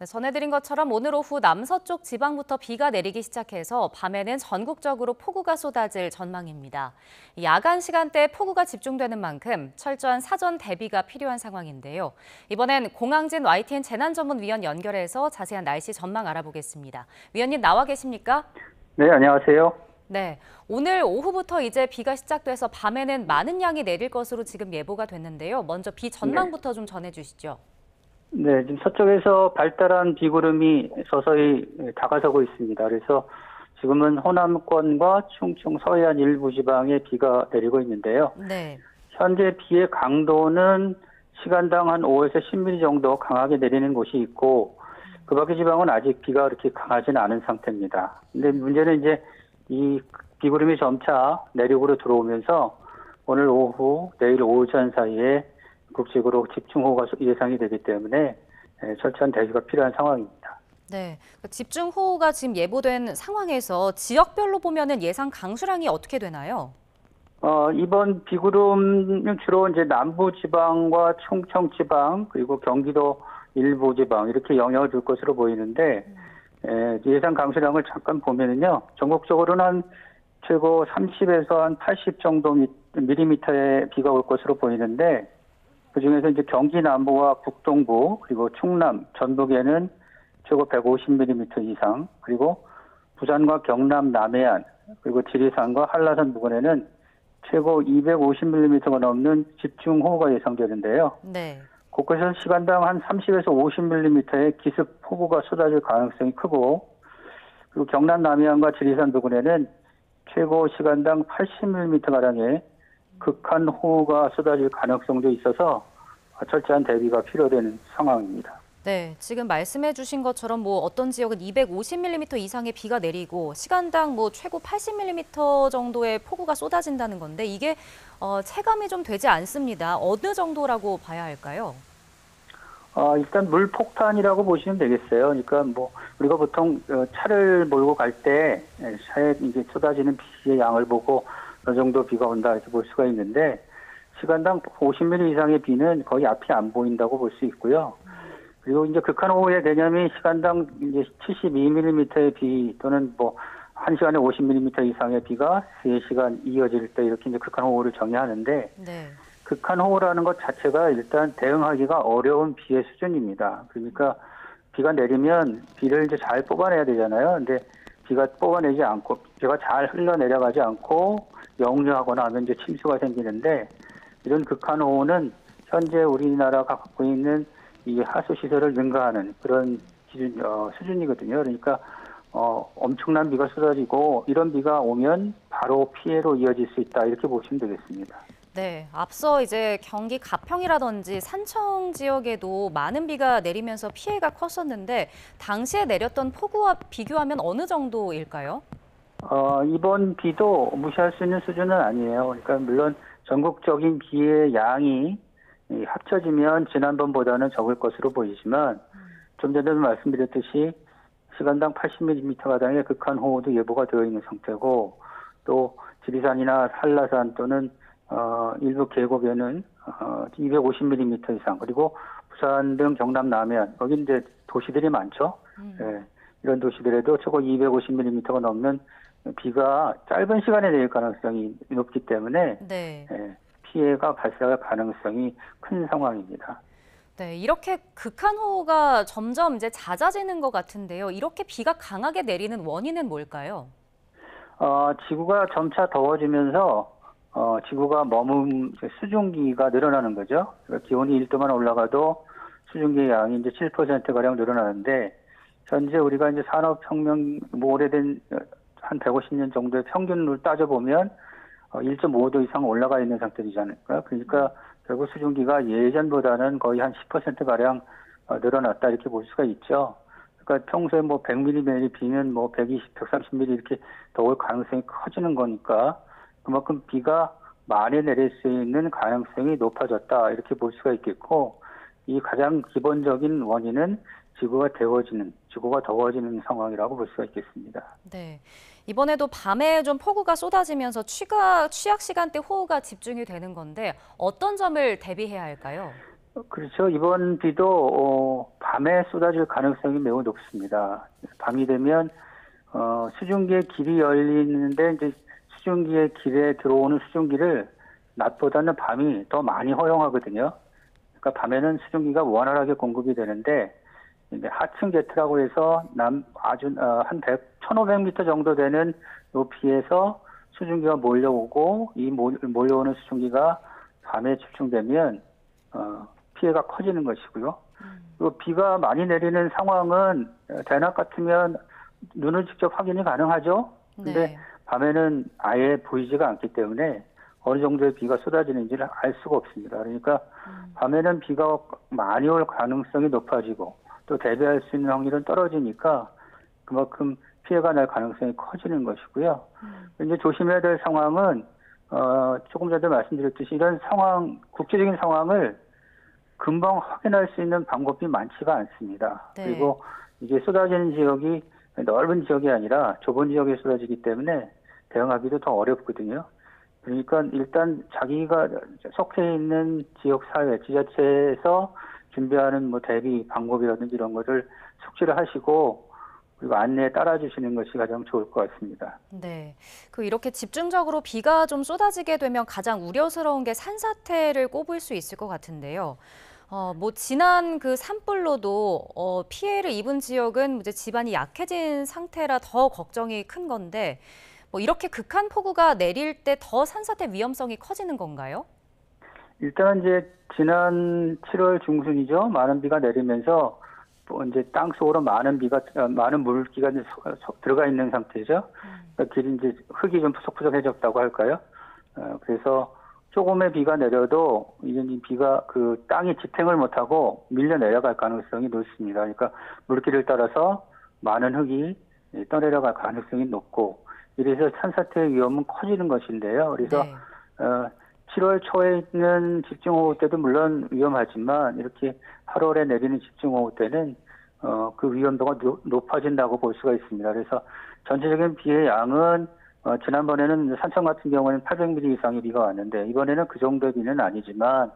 네, 전해드린 것처럼 오늘 오후 남서쪽 지방부터 비가 내리기 시작해서 밤에는 전국적으로 폭우가 쏟아질 전망입니다. 야간 시간대에 폭우가 집중되는 만큼 철저한 사전 대비가 필요한 상황인데요. 이번엔 공항진 YTN 재난전문위원 연결해서 자세한 날씨 전망 알아보겠습니다. 위원님 나와 계십니까? 네, 안녕하세요. 네, 오늘 오후부터 이제 비가 시작돼서 밤에는 많은 양이 내릴 것으로 지금 예보가 됐는데요. 먼저 비 전망부터 좀 전해주시죠. 네, 지금 서쪽에서 발달한 비구름이 서서히 다가서고 있습니다. 그래서 지금은 호남권과 충청 서해안 일부 지방에 비가 내리고 있는데요. 네. 현재 비의 강도는 시간당 한 5에서 10mm 정도 강하게 내리는 곳이 있고, 그 밖의 지방은 아직 비가 그렇게 강하지는 않은 상태입니다. 근데 문제는 이제 이 비구름이 점차 내륙으로 들어오면서 오늘 오후, 내일 오전 사이에 국직으로 집중호우가 예상이 되기 때문에 철저한 대비가 필요한 상황입니다. 네, 집중호우가 지금 예보된 상황에서 지역별로 보면은 예상 강수량이 어떻게 되나요? 이번 비구름은 주로 이제 남부지방과 충청지방 그리고 경기도 일부지방 이렇게 영향을 줄 것으로 보이는데 예상 강수량을 잠깐 보면은요, 전국적으로는 한 최고 30에서 한 80 정도 밀리미터의 비가 올 것으로 보이는데, 그중에서 이제 경기 남부와 북동부 그리고 충남, 전북에는 최고 150mm 이상, 그리고 부산과 경남, 남해안 그리고 지리산과 한라산 부근에는 최고 250mm가 넘는 집중호우가 예상되는데요. 네. 곳곳에서 시간당 한 30에서 50mm의 기습 폭우가 쏟아질 가능성이 크고, 그리고 경남 남해안과 지리산 부근에는 최고 시간당 80mm가량의 극한 호우가 쏟아질 가능성도 있어서 철저한 대비가 필요되는 상황입니다. 네, 지금 말씀해 주신 것처럼 뭐 어떤 지역은 250mm 이상의 비가 내리고 시간당 뭐 최고 80mm 정도의 폭우가 쏟아진다는 건데 이게 체감이 좀 되지 않습니다. 어느 정도라고 봐야 할까요? 일단 물폭탄이라고 보시면 되겠어요. 그러니까 뭐 우리가 보통 차를 몰고 갈 때 차에 이제 쏟아지는 비의 양을 보고 어느 정도 비가 온다 이렇게 볼 수가 있는데, 시간당 50mm 이상의 비는 거의 앞이 안 보인다고 볼 수 있고요. 그리고 이제 극한호우의 개념이 시간당 이제 72mm의 비 또는 뭐 1시간에 50mm 이상의 비가 3시간 이어질 때 이렇게 이제 극한호우를 정의하는데, 네. 극한호우라는 것 자체가 일단 대응하기가 어려운 비의 수준입니다. 그러니까 비가 내리면 비를 이제 잘 뽑아내야 되잖아요. 근데 비가 뽑아내지 않고, 비가 잘 흘러내려가지 않고 역류하거나 하면 이제 침수가 생기는데, 이런 극한호우는 현재 우리나라가 갖고 있는 이 하수 시설을 능가하는 그런 기준, 수준이거든요. 그러니까 엄청난 비가 쏟아지고 이런 비가 오면 바로 피해로 이어질 수 있다 이렇게 보시면 되겠습니다. 네, 앞서 이제 경기 가평이라든지 산청 지역에도 많은 비가 내리면서 피해가 컸었는데 당시에 내렸던 폭우와 비교하면 어느 정도일까요? 이번 비도 무시할 수 있는 수준은 아니에요. 그러니까 물론 전국적인 비의 양이 합쳐지면 지난번보다는 적을 것으로 보이지만, 좀 전에도 말씀드렸듯이 시간당 80mm가량의 극한 호우도 예보가 되어 있는 상태고, 또 지리산이나 한라산 또는 일부 계곡에는 250mm 이상, 그리고 부산 등 경남 남해안, 여기 이제 도시들이 많죠. 예, 이런 도시들에도 최고 250mm가 넘는 비가 짧은 시간에 내릴 가능성이 높기 때문에 네. 피해가 발생할 가능성이 큰 상황입니다. 네, 이렇게 극한 호우가 점점 이제 잦아지는 것 같은데요. 이렇게 비가 강하게 내리는 원인은 뭘까요? 지구가 점차 더워지면서 지구가 머문 수증기가 늘어나는 거죠. 그러니까 기온이 1도만 올라가도 수증기의 양이 이제 7%가량 늘어나는데, 현재 우리가 이제 산업혁명, 뭐 오래된 한 150년 정도의 평균을 따져보면 1.5도 이상 올라가 있는 상태이지 않을까. 그러니까 결국 수증기가 예전보다는 거의 한 10%가량 늘어났다 이렇게 볼 수가 있죠. 그러니까 평소에 뭐 100mm 비는 뭐 120, 130mm 이렇게 더 올 가능성이 커지는 거니까 그만큼 비가 많이 내릴 수 있는 가능성이 높아졌다 이렇게 볼 수가 있겠고, 이 가장 기본적인 원인은 지구가 더워지는 상황이라고 볼 수가 있겠습니다. 네. 이번에도 밤에 좀 폭우가 쏟아지면서 취약 시간대 호우가 집중이 되는 건데 어떤 점을 대비해야 할까요? 그렇죠. 이번 비도 밤에 쏟아질 가능성이 매우 높습니다. 밤이 되면 수증기의 길이 열리는데 이제 수증기의 길에 들어오는 수증기를 낮보다는 밤이 더 많이 허용하거든요. 그러니까 밤에는 수증기가 원활하게 공급이 되는데 이제 하층 게트라고 해서 아주 한 1,500m 정도 되는 높이에서 수증기가 몰려오고 이 몰려오는 수증기가 밤에 집중되면 피해가 커지는 것이고요. 그리고 비가 많이 내리는 상황은 대낮 같으면 눈을 직접 확인이 가능하죠. 근데 네. 밤에는 아예 보이지가 않기 때문에 어느 정도의 비가 쏟아지는지를 알 수가 없습니다. 그러니까 밤에는 비가 많이 올 가능성이 높아지고 또 대비할 수 있는 확률은 떨어지니까 그만큼 피해가 날 가능성이 커지는 것이고요. 이제 조심해야 될 상황은 조금 전에 말씀드렸듯이 이런 상황, 국제적인 상황을 금방 확인할 수 있는 방법이 많지가 않습니다. 네. 그리고 이게 쏟아지는 지역이 넓은 지역이 아니라 좁은 지역에 쏟아지기 때문에 대응하기도 더 어렵거든요. 그러니까 일단 자기가 속해 있는 지역 사회, 지자체에서 준비하는 뭐 대비 방법이라든지 이런 것을 숙지를 하시고 그리고 안내에 따라주시는 것이 가장 좋을 것 같습니다. 네. 이렇게 집중적으로 비가 좀 쏟아지게 되면 가장 우려스러운 게 산사태를 꼽을 수 있을 것 같은데요. 지난 그 산불로도 피해를 입은 지역은 이제 지반이 약해진 상태라 더 걱정이 큰 건데, 이렇게 극한 폭우가 내릴 때 더 산사태 위험성이 커지는 건가요? 일단 이제 지난 7월 중순이죠. 많은 비가 내리면서 이제 땅 속으로 많은 물기가 이제 들어가 있는 상태죠. 그러니까 길이 이제 흙이 좀 푸석푸석해졌다고 할까요? 그래서 조금의 비가 내려도 이제 이 비가 그 땅이 지탱을 못하고 밀려 내려갈 가능성이 높습니다. 그러니까 물길을 따라서 많은 흙이 떠내려갈 가능성이 높고 이래서 산사태의 위험은 커지는 것인데요. 그래서 네. 7월 초에 있는 집중호우 때도 물론 위험하지만 이렇게 8월에 내리는 집중호우 때는 그 위험도가 높아진다고 볼 수가 있습니다. 그래서 전체적인 비의 양은 지난번에는 산청 같은 경우는 800mm 이상의 비가 왔는데 이번에는 그 정도의 비는 아니지만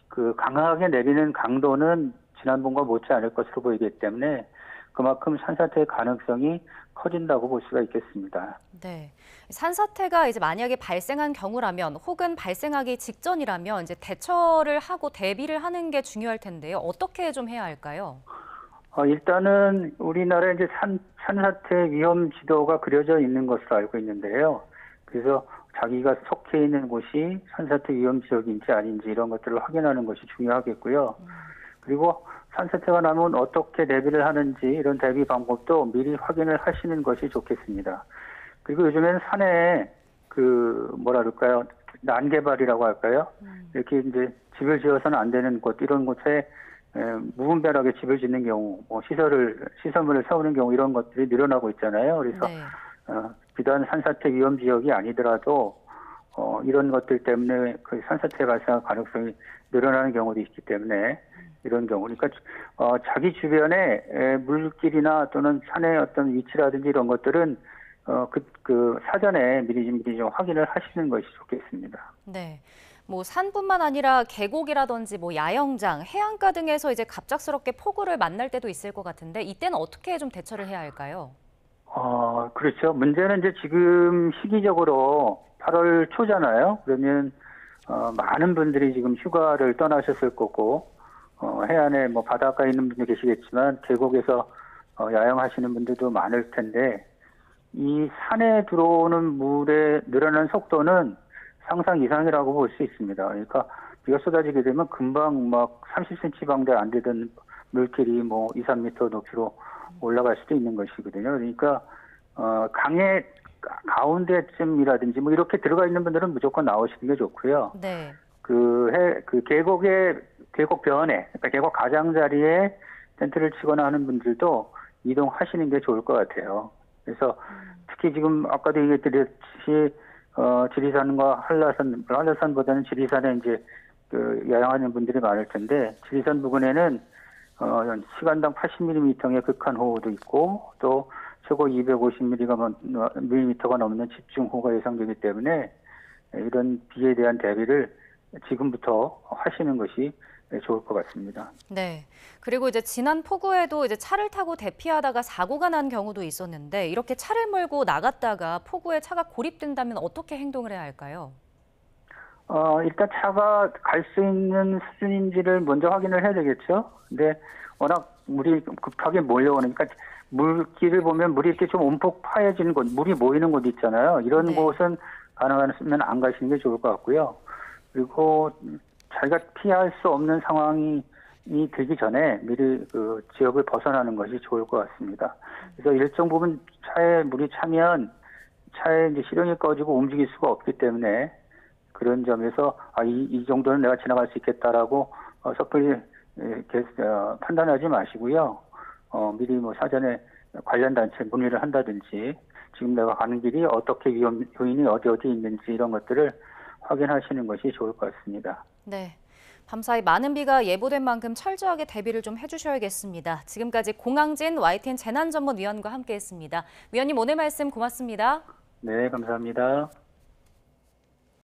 그 강하게 내리는 강도는 지난번과 못지 않을 것으로 보이기 때문에 그만큼 산사태의 가능성이 커진다고 볼 수가 있겠습니다. 네. 산사태가 이제 만약에 발생한 경우라면 혹은 발생하기 직전이라면 이제 대처를 하고 대비를 하는 게 중요할 텐데요. 어떻게 좀 해야 할까요? 일단은 우리나라에 이제 산사태 위험 지도가 그려져 있는 것으로 알고 있는데요. 그래서 자기가 속해 있는 곳이 산사태 위험 지역인지 아닌지 이런 것들을 확인하는 것이 중요하겠고요. 그리고 산사태가 나면 어떻게 대비를 하는지 이런 대비 방법도 미리 확인을 하시는 것이 좋겠습니다. 그리고 요즘에는 산에 난개발이라고 할까요? 이렇게 이제 집을 지어서는 안 되는 곳 이런 곳에 무분별하게 집을 짓는 경우, 시설물을 세우는 경우 이런 것들이 늘어나고 있잖아요. 그래서 네. 비단 산사태 위험 지역이 아니더라도 이런 것들 때문에 그 산사태 발생 가능성이 늘어나는 경우도 있기 때문에 이런 경우, 그러니까 자기 주변에 물길이나 또는 산의 어떤 위치라든지 이런 것들은 사전에 미리 좀 확인을 하시는 것이 좋겠습니다. 네. 산뿐만 아니라 계곡이라든지 야영장, 해안가 등에서 이제 갑작스럽게 폭우를 만날 때도 있을 것 같은데 이때는 어떻게 좀 대처를 해야 할까요? 그렇죠. 문제는 이제 지금 시기적으로 8월 초잖아요. 그러면 많은 분들이 지금 휴가를 떠나셨을 거고 해안에 바닷가에 있는 분도 계시겠지만 계곡에서 야영하시는 분들도 많을 텐데 이 산에 들어오는 물의 늘어나는 속도는 상상 이상이라고 볼 수 있습니다. 그러니까 비가 쏟아지게 되면 금방 30cm 방대 안 되던 물길이 2, 3m 높이로 올라갈 수도 있는 것이거든요. 그러니까 강의 가운데쯤이라든지 이렇게 들어가 있는 분들은 무조건 나오시는 게 좋고요. 네. 계곡 변에, 그러니까 계곡 가장자리에 텐트를 치거나 하는 분들도 이동하시는 게 좋을 것 같아요. 그래서 특히 지금 아까도 얘기했듯이 지리산과 한라산보다는 지리산에 이제 야영하는 분들이 많을 텐데 지리산 부근에는 시간당 80mm의 극한 호우도 있고 또 최고 250mm가 넘는 집중호우가 예상되기 때문에 이런 비에 대한 대비를 지금부터 하시는 것이 좋을 것 같습니다. 네. 그리고 이제 지난 폭우에도 이제 차를 타고 대피하다가 사고가 난 경우도 있었는데 이렇게 차를 몰고 나갔다가 폭우에 차가 고립된다면 어떻게 행동을 해야 할까요? 일단 차가 갈 수 있는 수준인지를 먼저 확인을 해야 되겠죠. 근데 워낙 물이 급하게 몰려오니까 물길을 보면 물이 이렇게 좀 움푹 파여지는 곳, 물이 모이는 곳 있잖아요. 이런 네. 곳은 가능하면 안 가시는 게 좋을 것 같고요. 그리고 자기가 피할 수 없는 상황이 되기 전에 미리 그 지역을 벗어나는 것이 좋을 것 같습니다. 그래서 일정 부분 차에 물이 차면 차에 이제 시동이 꺼지고 움직일 수가 없기 때문에 그런 점에서 이 정도는 내가 지나갈 수 있겠다라고 섣불리 판단하지 마시고요. 미리 뭐 사전에 관련 단체 문의를 한다든지 지금 내가 가는 길이 어떻게 요인이 어디 있는지 이런 것들을 확인하시는 것이 좋을 것 같습니다. 네. 밤사이 많은 비가 예보된 만큼 철저하게 대비를 좀 해주셔야겠습니다. 지금까지 공항진 YTN 재난전문위원과 함께했습니다. 위원님 오늘 말씀 고맙습니다. 네, 감사합니다.